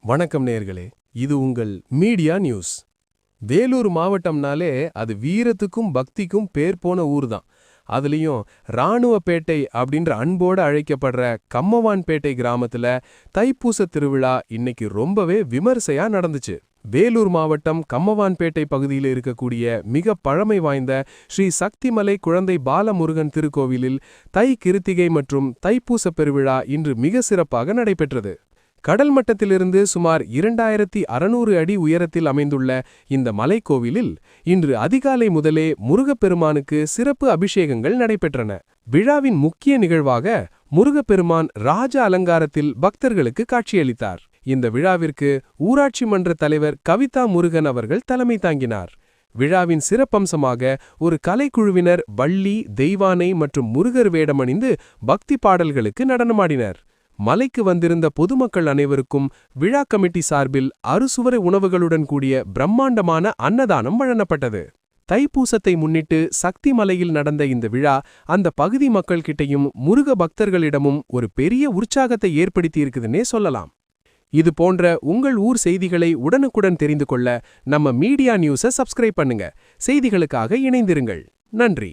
வணக்கம் நேயர்களே, இது உங்கள் மீடியா நியூஸ். வேலூர் மாவட்டம்னாலே அது வீரத்துக்கும் பக்திக்கும் பேர் போன ஊர் தான். அதுலயும் ராணுவப்பேட்டை அப்படின்ற அன்போடு அழைக்கப்படுற கம்மவான்பேட்டை கிராமத்துல தைப்பூச திருவிழா இன்னைக்கு ரொம்பவே விமர்சையா நடந்துச்சு. வேலூர் மாவட்டம் கம்மவான்பேட்டை பகுதியில் இருக்கக்கூடிய மிக பழமை வாய்ந்த ஸ்ரீ சக்திமலை குழந்தை பாலமுருகன் திருக்கோவிலில் தை கிருத்திகை மற்றும் தைப்பூச பெருவிழா இன்று மிக சிறப்பாக நடைபெற்றது. கடல் மட்டத்திலிருந்து சுமார் 2600 அடி உயரத்தில் அமைந்துள்ள இந்த மலைக்கோவிலில் இன்று அதிகாலை முதலே முருகப்பெருமானுக்கு சிறப்பு அபிஷேகங்கள் நடைபெற்றன. விழாவின் முக்கிய நிகழ்வாக முருகப்பெருமான் ராஜ அலங்காரத்தில் பக்தர்களுக்கு காட்சியளித்தார். இந்த விழாவிற்கு ஊராட்சி மன்ற தலைவர் கவிதா முருகன் அவர்கள் தலைமை தாங்கினார். விழாவின் சிறப்பம்சமாக ஒரு கலைக்குழுவினர் வள்ளி, தெய்வானை மற்றும் முருகர் வேடமணிந்து பக்தி பாடல்களுக்கு நடனமாடினர். மலைக்கு வந்திருந்த பொதுமக்கள் அனைவருக்கும் விழா கமிட்டி சார்பில் அறுசுவரை உணவுகளுடன் கூடிய பிரம்மாண்டமான அன்னதானம் வழங்கப்பட்டது. தைப்பூசத்தை முன்னிட்டு சக்தி மலையில் நடந்த இந்த விழா அந்த பகுதி மக்கள் கிட்டையும் முருக பக்தர்களிடமும் ஒரு பெரிய உற்சாகத்தை ஏற்படுத்தியிருக்குதுன்னே சொல்லலாம். இது போன்ற உங்கள் ஊர் செய்திகளை உடனுக்குடன் தெரிந்து கொள்ள நம்ம மீடியா நியூஸை சப்ஸ்கிரைப் பண்ணுங்க. செய்திகளுக்காக இணைந்திருங்கள். நன்றி.